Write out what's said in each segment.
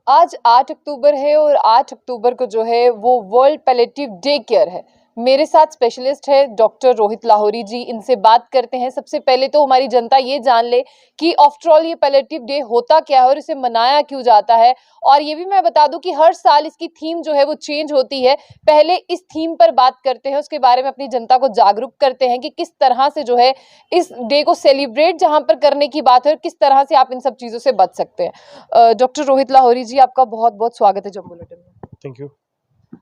आज 8 अक्टूबर है और 8 अक्टूबर को जो है वो वर्ल्ड पैलेटिव डे केयर है। मेरे साथ स्पेशलिस्ट है डॉक्टर रोहित लाहौरी जी, इनसे बात करते हैं। सबसे पहले तो हमारी जनता ये जान ले कि आफ्टर ऑल ये पैलेटिव डे होता क्या है और इसे मनाया क्यों जाता है। और ये भी मैं बता दूं कि हर साल इसकी थीम जो है वो चेंज होती है। पहले इस थीम पर बात करते हैं, उसके बारे में अपनी जनता को जागरूक करते हैं कि किस तरह से जो है इस डे को सेलिब्रेट जहां पर करने की बात है और किस तरह से आप इन सब चीजों से बच सकते हैं। डॉक्टर रोहित लाहौरी जी, आपका बहुत बहुत स्वागत है जब बुलेटिन में। थैंक यू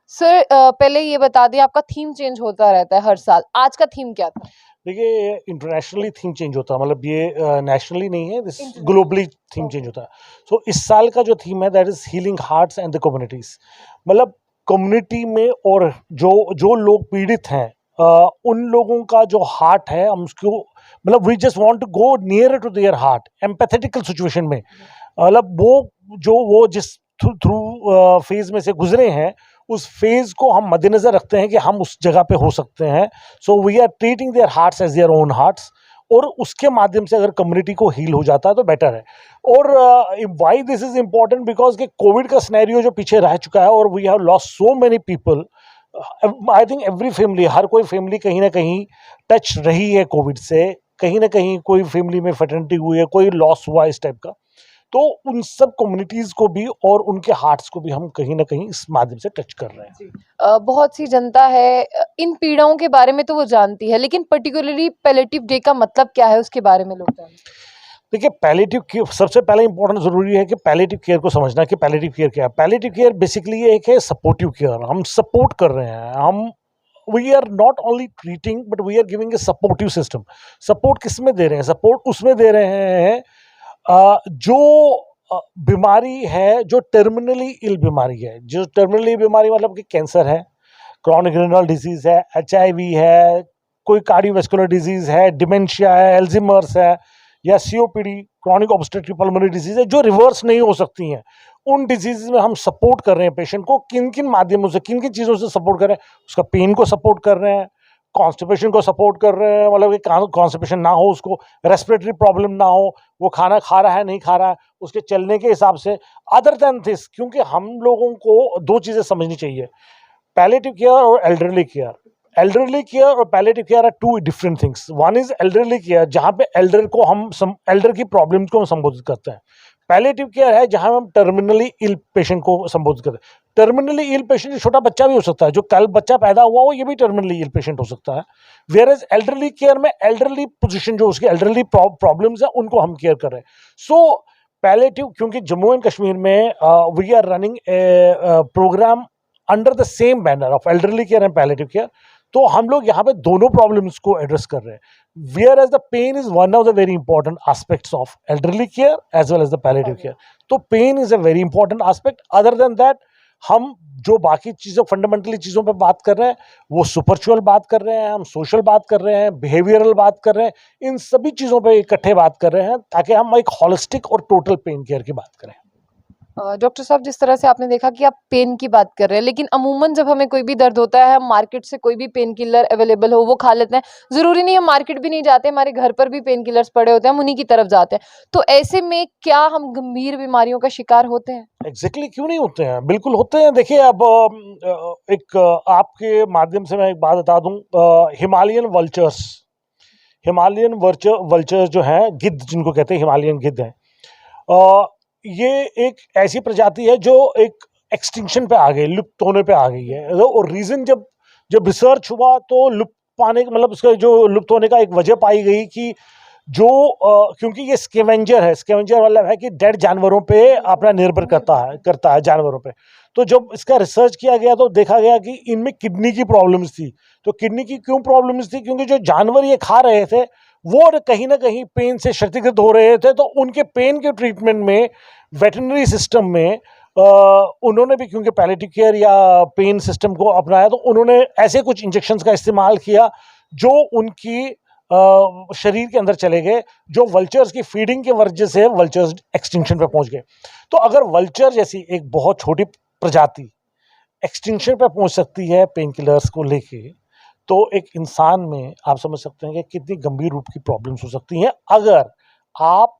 सर, पहले ये बता दें, आपका थीम चेंज होता रहता है हर साल, आज का थीम क्या था? देखिए, इंटरनेशनली थीम चेंज होता है, मतलब ये नेशनली नहीं है, this International. Globally theme change होता है। सो इस साल का जो थीम है that is healing hearts and the communities. मतलब कम्युनिटी में और जो जो लोग पीड़ित हैं, उन लोगों का जो हार्ट है, हम उसको मतलब we just want to go near to their heart empathetical situation में। मतलब वो जिस थ्रू फेज में से गुजरे हैं, उस फेज को हम मद्देनजर रखते हैं कि हम उस जगह पे हो सकते हैं। So we are treating their hearts as their own hearts, और उसके माध्यम से अगर कम्युनिटी को हील हो जाता है तो बेटर है। और why this is important, because कि कोविड का सिनेरियो जो पीछे रह चुका है और we have lost so many people. I think every family, हर कोई फैमिली कहीं ना कहीं टच रही है कोविड से, कहीं ना कहीं कोई फैमिली में फर्टिलिटी हुई है, कोई लॉस हुआ इस टाइप का। तो उन सब कम्युनिटीज को भी और उनके हार्ट्स को भी हम कहीं ना कहीं इस माध्यम से टच कर रहे हैं। बहुत सी जनता है इन पीड़ाओं के बारे में तो वो जानती है, लेकिन पर्टिकुलरली पैलेटिव डे का मतलब क्या है उसके बारे में लोग जानते हैं। देखिए, पैलेटिव केयर सबसे पहले इंपॉर्टेंट जरूरी है कि पैलेटिव केयर को समझना कि पैलेटिव केयर क्या है। पैलेटिव केयर बेसिकली ये एक है सपोर्टिव केयर, हम सपोर्ट कर रहे हैं। हम we are not only treating but we are giving a supportive system. Support किस में दे रहे हैं? सपोर्ट उसमें दे रहे हैं जो बीमारी है, जो टर्मिनली इल बीमारी है। जो टर्मिनली बीमारी मतलब कि कैंसर है, क्रॉनिक रिनल डिजीज है, HIV है, कोई कार्डियोवैस्कुलर डिजीज है, डिमेंशिया है, एल्जीमर्स है, या COPD chronic obstructive pulmonary disease है जो रिवर्स नहीं हो सकती हैं। उन डिजीज में हम सपोर्ट कर रहे हैं पेशेंट को। किन किन माध्यमों से, किन किन चीज़ों से सपोर्ट कर रहे हैं? उसका पेन को सपोर्ट कर रहे हैं, कॉन्स्टिपेशन को सपोर्ट कर रहे हैं, मतलब कि कॉन्स्टिपेशन ना हो, उसको रेस्पिरेटरी प्रॉब्लम ना हो, वो खाना खा रहा है नहीं खा रहा है, उसके चलने के हिसाब से। अदर देन दिस, क्योंकि हम लोगों को दो चीज़ें समझनी चाहिए, पैलेटिव केयर और एल्डरली केयर। एल्डरली केयर और palliative care are two different things. One is elderly care, जहाँ पे एल्डर को हम एल्डर की प्रॉब्लम्स को हम संबोधित करते हैं। पैलेटिव केयर है जहाँ हम टर्मिनली इल पेशेंट को संबोधित करते हैं। टर्मिनली इल पेशेंट छोटा बच्चा भी हो सकता है, जो कल बच्चा पैदा हुआ हो, ये भी टर्मिनली इल पेशेंट हो सकता है। वेयर एज एल्डरली केयर में एल्डरली पोजिशन, जो उसकी एल्डरली प्रॉब्लम्स है, उनको हम केयर कर रहे हैं। सो पैलेटिव, क्योंकि जम्मू एंड कश्मीर में we are running a programme under the same banner of elderly care and palliative care, तो हम लोग यहाँ पे दोनों प्रॉब्लम्स को एड्रेस कर रहे हैं। Whereas the pain is one of the very important aspects of elderly care as well as the palliative care. तो pain is a very important aspect. Other than that, हम जो बाकी चीज़ों, fundamentally चीज़ों पे बात कर रहे हैं, वो सुपरचुअल बात कर रहे हैं, हम सोशल बात कर रहे हैं, बिहेवियरल बात कर रहे हैं, इन सभी चीज़ों पे इकट्ठे बात कर रहे हैं ताकि हम एक हॉलिस्टिक और टोटल पेन केयर की बात करें। डॉक्टर साहब, जिस तरह से आपने देखा कि आप पेन की बात कर रहे हैं, लेकिन अमूमन जब हमें कोई भी दर्द होता है, हम मार्केट से कोई भी पेन किलर अवेलेबल हो वो खा लेते हैं। ज़रूरी नहीं हम मार्केट भी नहीं जाते, हमारे घर पर भी पेन किलर्स पड़े होते हैं, हम उन्हीं की तरफ जाते हैं। तो ऐसे में क्या हम गंभीर बीमारियों का शिकार होते हैं? एग्जैक्टली क्यों नहीं होते हैं? बिल्कुल होते हैं। देखिए, अब आपके माध्यम से मैं एक बात बता दूं, हिमालयन वल्चर्स, हिमालयन वल्चर्स जो हैं, गिद्ध जिनको कहते हैं, हिमालयन गिद्ध हैं, ये एक ऐसी प्रजाति है जो एक एक्सटिंक्शन पे आ गई, लुप्त होने पे आ गई है। और रीज़न जब जब रिसर्च हुआ तो लुप्त पाने, मतलब उसका जो लुप्त होने का एक वजह पाई गई कि जो क्योंकि ये स्कैवेंजर है। स्कैवेंजर मतलब है कि डेड जानवरों पे अपना निर्भर करता है जानवरों पे। तो जब इसका रिसर्च किया गया तो देखा गया कि इनमें किडनी की प्रॉब्लम्स थी। तो किडनी की क्यों प्रॉब्लम्स थी? क्योंकि जो जानवर ये खा रहे थे वो कहीं ना कहीं पेन से क्षतिग्रस्त हो रहे थे। तो उनके पेन के ट्रीटमेंट में वेटरनरी सिस्टम में उन्होंने भी, क्योंकि पैलेटिव केयर या पेन सिस्टम को अपनाया, तो उन्होंने ऐसे कुछ इंजेक्शंस का इस्तेमाल किया जो उनकी शरीर के अंदर चले गए, जो वल्चर्स की फीडिंग की वजह से वल्चर्स एक्सटिंक्शन पे पहुंच गए। तो अगर वल्चर जैसी एक बहुत छोटी प्रजाति एक्सटिंक्शन पे पहुंच सकती है पेन किलर्स को लेके, तो एक इंसान में आप समझ सकते हैं कि कितनी गंभीर रूप की प्रॉब्लम्स हो सकती हैं अगर आप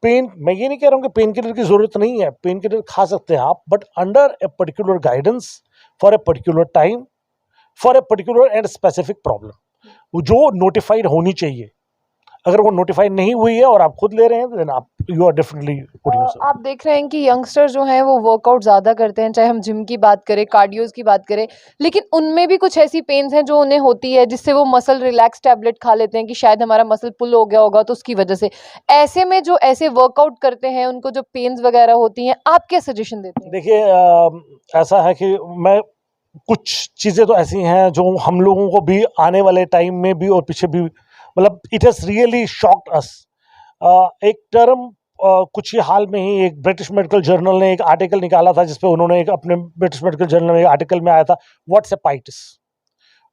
पेन, मैं ये नहीं कह रहा हूँ कि पेन किलर की ज़रूरत नहीं है, पेन किलर खा सकते हैं आप, but under a particular guidance for a particular time for a particular and specific problem, जो नोटिफाइड होनी चाहिए। अगर वो नोटिफाइड नहीं हुई है और आप खुद ले रहे हैं, देन आप you are definitely putting yourself. आप देख रहे हैं कि यंगस्टर जो हैं वो वर्कआउट ज़्यादा करते हैं, चाहे हम जिम की बात करें, कार्डियोज़ की बात करें, लेकिन उनमें भी कुछ ऐसी पेन्स हैं जो उन्हें होती है, जिससे वो मसल रिलैक्स टैबलेट खा लेते हैं कि शायद हमारा मसल पुल हो गया होगा तो उसकी वजह से। ऐसे में जो ऐसे वर्कआउट करते हैं, उनको जो पेन्स वगैरह होती हैं, आप क्या सजेशन देते हैं? देखिए, ऐसा है कि मैं कुछ चीज़ें तो ऐसी हैं जो हम लोगों को भी आने वाले टाइम में भी और पीछे भी, मतलब इट हैज़ रियली शॉक्ड अस। एक टर्म कुछ ही हाल में ही एक ब्रिटिश मेडिकल जर्नल ने एक आर्टिकल निकाला था, जिसपे उन्होंने एक अपने ब्रिटिश मेडिकल जर्नल में एक आर्टिकल में आया था, व्हाट्सेपाइटिस।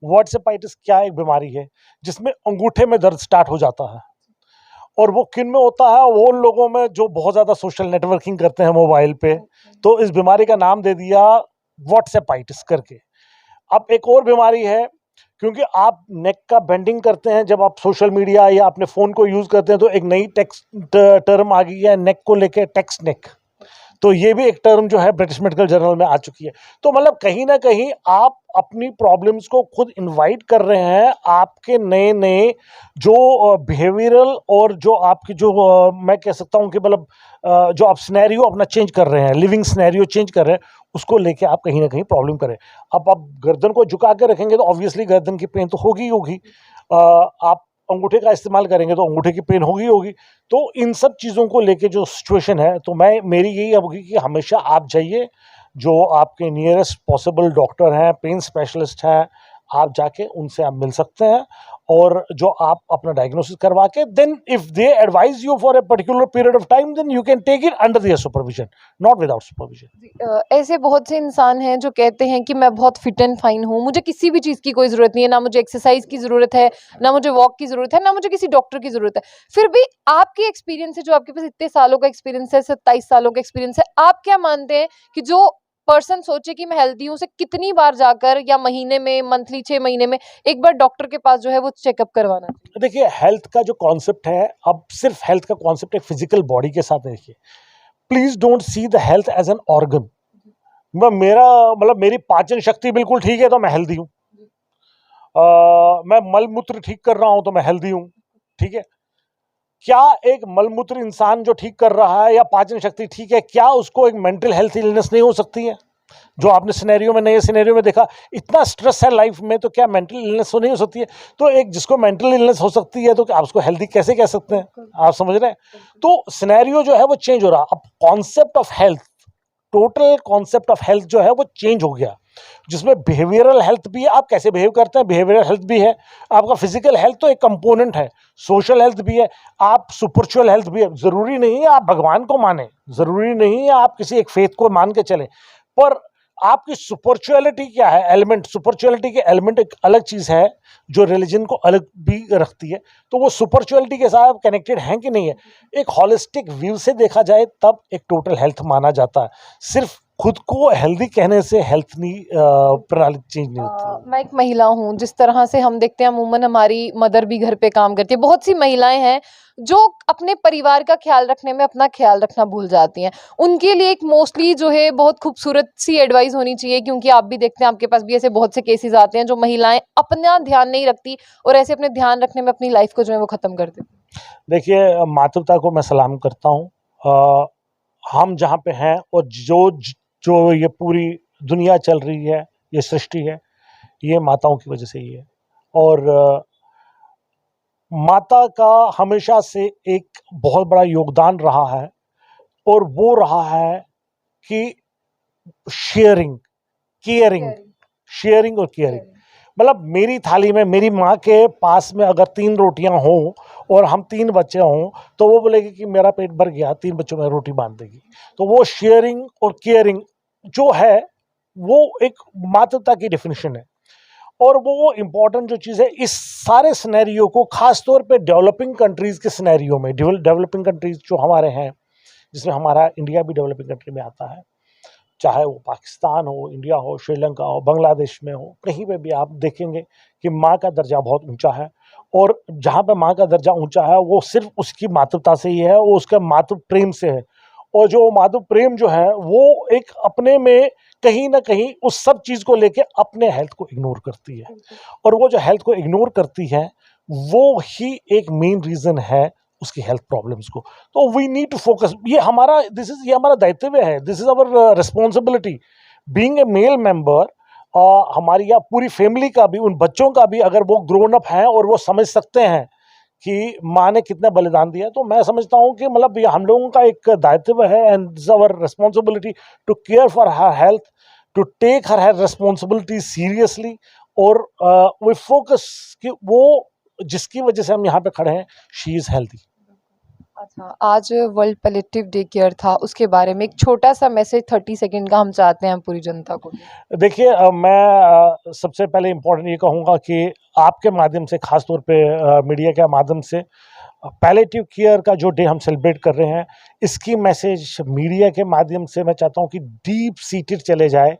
व्हाट्सेपाइटिस क्या एक बीमारी है जिसमें अंगूठे में दर्द स्टार्ट हो जाता है, और वो किन में होता है? वो उन लोगों में जो बहुत ज़्यादा सोशल नेटवर्किंग करते हैं मोबाइल पे। तो इस बीमारी का नाम दे दिया व्हाट्सेपाइटिस करके। अब एक और बीमारी है, क्योंकि आप नेक का बेंडिंग करते हैं जब आप सोशल मीडिया या अपने फ़ोन को यूज़ करते हैं, तो एक नई टेक्स्ट टर्म आ गई है नेक को लेके, टेक्स्ट नेक। तो ये भी एक टर्म जो है ब्रिटिश मेडिकल जर्नल में आ चुकी है। तो मतलब कहीं ना कहीं आप अपनी प्रॉब्लम्स को खुद इनवाइट कर रहे हैं, आपके नए नए जो बिहेवियरल और जो आपकी जो मैं कह सकता हूँ कि मतलब जो आप सिनेरियो अपना चेंज कर रहे हैं, लिविंग सिनेरियो चेंज कर रहे हैं, उसको लेके आप कहीं ना कहीं प्रॉब्लम करें। अब आप गर्दन को झुका के रखेंगे तो ऑब्वियसली गर्दन की पेन तो होगी ही होगी। आप अंगूठे का इस्तेमाल करेंगे तो अंगूठे की पेन होगी होगी। तो इन सब चीज़ों को लेके जो सिचुएशन है, तो मेरी यही होगी कि हमेशा आप जाइए, जो आपके नियरेस्ट पॉसिबल डॉक्टर हैं, पेन स्पेशलिस्ट हैं, आप जाके उनसे आप मिल सकते हैं, और जो आप अपना डायग्नोसिस करवा के then if they advise you for a particular period of time, then you can take it under their supervision, not without supervision. ऐसे बहुत से इंसान हैं जो कहते हैं कि मैं बहुत फिट एंड फाइन हूँ, मुझे किसी भी चीज़ की कोई ज़रूरत नहीं है, ना मुझे एक्सरसाइज की ज़रूरत है, ना मुझे वॉक की ज़रूरत है, ना मुझे किसी डॉक्टर की ज़रूरत है। फिर भी आपके एक्सपीरियंस है, जो आपके पास इतने सालों का एक्सपीरियंस है, 27 सालों का एक्सपीरियंस है, आप क्या मानते हैं कि जो पर्सन सोचे कि मैं हेल्दी हूँ, उसे कितनी बार जाकर, या महीने में, मंथली, 6 महीने में एक बार डॉक्टर के पास जो है वो चेकअप करवाना चाहिए? देखिए, हेल्थ का जो कॉन्सेप्ट है, अब सिर्फ हेल्थ का कॉन्सेप्ट एक फिजिकल बॉडी के साथ देखिए। Please don't see the health as an organ. मेरा मतलब मेरी पाचन शक्ति बिल्कुल ठीक है तो मैं हेल्दी हूँ। मैं मलमूत्र ठीक कर रहा हूँ तो मैं हेल्दी हूँ, ठीक है। क्या एक मलमूत्र इंसान जो ठीक कर रहा है या पाचन शक्ति ठीक है, क्या उसको एक मेंटल हेल्थ इलनेस नहीं हो सकती है? जो आपने सिनेरियो में, नए सिनेरियो में देखा, इतना स्ट्रेस है लाइफ में, तो क्या मेंटल इलनेस तो नहीं हो सकती है? तो एक जिसको मेंटल इलनेस हो सकती है, तो क्या आप उसको हेल्दी कैसे कह सकते हैं? आप समझ रहे हैं? तो सिनेरियो जो है वो चेंज हो रहा। अब concept of health, total concept of health जो है वो चेंज हो गया, जिसमें बिहेवियरल हेल्थ भी है, आप कैसे बिहेव करते हैं, बिहेवियरल हेल्थ भी है, आपका फिजिकल हेल्थ तो एक कंपोनेंट है, सोशल हेल्थ भी है, आप स्पिरिचुअल हेल्थ भी है। जरूरी नहीं है आप भगवान को माने, जरूरी नहीं है आप किसी एक फेथ को मान के चले, पर आपकी स्पिरिचुअलिटी क्या है, एलिमेंट, स्पिरिचुअलिटी के एलिमेंट एक अलग चीज है जो रिलीजन को अलग भी रखती है। तो वो स्पिरिचुअलिटी के साथ कनेक्टेड हैं कि नहीं है, एक हॉलिस्टिक व्यू से देखा जाए तब एक टोटल हेल्थ माना जाता है। सिर्फ खुद को हेल्दी कहने से हेल्थ नहीं प्रणाली चेंज नहीं होती। मैं एक महिला हूँ, जिस तरह से हम देखते हैं अमूमन हमारी मदर भी घर पे काम करती है, बहुत सी महिलाएं हैं जो अपने परिवार का ख्याल रखने में अपना ख्याल रखना भूल जाती हैं। उनके लिए एक मोस्टली जो है बहुत खूबसूरत सी एडवाइस होनी चाहिए, क्योंकि आप भी देखते हैं, आपके पास भी ऐसे बहुत से केसेस आते हैं जो महिलाएं अपना ध्यान नहीं रखती और ऐसे अपने ध्यान रखने में अपनी लाइफ को जो है वो खत्म कर देती हैं। देखिए, मातृता को मैं सलाम करता हूँ। हम जहाँ पे हैं और जो ये पूरी दुनिया चल रही है, ये सृष्टि है, ये माताओं की वजह से ही है। और माता का हमेशा से एक बहुत बड़ा योगदान रहा है, और वो रहा है कि शेयरिंग, केयरिंग, शेयरिंग और केयरिंग। मतलब मेरी थाली में, मेरी माँ के पास में अगर 3 रोटियां हों और हम 3 बच्चे हों, तो वो बोलेगी कि मेरा पेट भर गया, 3 बच्चों में रोटी बांध देगी। तो वो शेयरिंग और केयरिंग जो है वो एक मातृता की डेफिनेशन है। और वो इम्पॉर्टेंट जो चीज़ है इस सारे सिनेरियो को, खास तौर पे डेवलपिंग कंट्रीज़ के सिनेरियो में, डेवलपिंग कंट्रीज़ जो हमारे हैं, जिसमें हमारा इंडिया भी डेवलपिंग कंट्री में आता है, चाहे वो पाकिस्तान हो, इंडिया हो, श्रीलंका हो, बांग्लादेश में हो, कहीं पे भी आप देखेंगे कि माँ का दर्जा बहुत ऊंचा है। और जहाँ पे माँ का दर्जा ऊंचा है वो सिर्फ उसकी मातृता से ही है, वो उसका मातृ प्रेम से है। और जो मातृ प्रेम जो है वो एक अपने में कहीं ना कहीं उस सब चीज़ को लेके अपने हेल्थ को इग्नोर करती है, और वो जो हेल्थ को इग्नोर करती है वो ही एक मेन रीज़न है उसकी हेल्थ प्रॉब्लम्स को। तो वी नीड टू फोकस, ये हमारा दायित्व है, this is our responsibility being a male member. हमारी या पूरी फैमिली का भी, उन बच्चों का भी, अगर वो ग्रोन अप हैं और वो समझ सकते हैं कि माँ ने कितना बलिदान दिया, तो मैं समझता हूँ कि मतलब ये हम लोगों का एक दायित्व है, and this our responsibility to care for her health, to take her responsibility seriously. और वी फोकस कि वो जिसकी वजह से हम यहाँ पे खड़े हैं, शी इज़ हेल्दी। अच्छा, आज वर्ल्ड पैलेटिव डे केयर था, उसके बारे में एक छोटा सा मैसेज 30 सेकंड का हम चाहते हैं पूरी जनता को। देखिए, मैं सबसे पहले इम्पोर्टेंट ये कहूँगा कि आपके माध्यम से, खास तौर पे मीडिया के माध्यम से, पैलेटिव केयर का जो डे हम सेलिब्रेट कर रहे हैं, इसकी मैसेज मीडिया के माध्यम से मैं चाहता हूँ कि डीप सीटेड चले जाए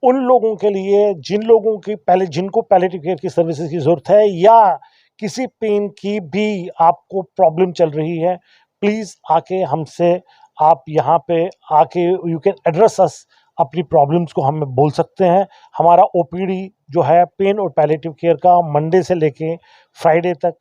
उन लोगों के लिए जिनको पैलेटिव केयर की सर्विसेज की ज़रूरत है, या किसी पेन की भी आपको प्रॉब्लम चल रही है। प्लीज़ आके हमसे, आप यहाँ पे आके यू कैन एड्रेस अस, अपनी प्रॉब्लम्स को हमें बोल सकते हैं। हमारा ओपीडी जो है पेन और पैलेटिव केयर का, मंडे से लेके फ्राइडे तक,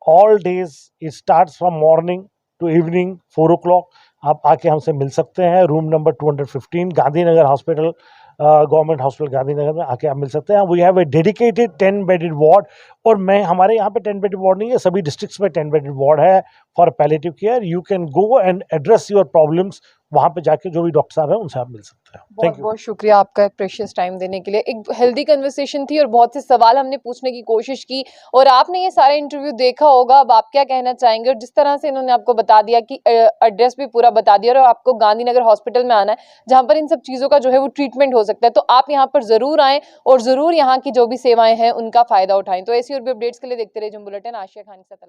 all days, it starts from morning to evening 4 o'clock। आप आके हमसे मिल सकते हैं, room number 215 Gandhinagar hospital, government hospital Gandhinagar में आके आप मिल सकते हैं। We have a dedicated 10 bedded ward, और हमारे यहाँ पे 10 बेडेड वार्ड नहीं है, सभी डिस्ट्रिक्ट्स में 10 बेडेड वार्ड है for palliative care. You can go and address your problems, वहाँ पे जाके जो भी डॉक्टर साहब हैं उनसे आप मिल सकते हैं। बहुत बहुत शुक्रिया आपका प्रेशियस टाइम देने के लिए। एक हेल्दी कन्वर्सेशन थी और बहुत से सवाल हमने पूछने की कोशिश की, और आपने ये सारा इंटरव्यू देखा होगा। अब आप क्या कहना चाहेंगे? और जिस तरह से इन्होंने आपको बता दिया कि एड्रेस भी पूरा बता दिया, और आपको गांधीनगर हॉस्पिटल में आना है जहां पर इन सब चीज़ों का जो है वो ट्रीटमेंट हो सकता है, तो आप यहाँ पर ज़रूर आएँ और ज़रूर यहाँ की जो भी सेवाएं हैं उनका फ़ायदा उठाएं। तो ऐसी और भी अपडेट्स के लिए देखते रहिए जुम बुलेटिन। आशिया खान के साथ।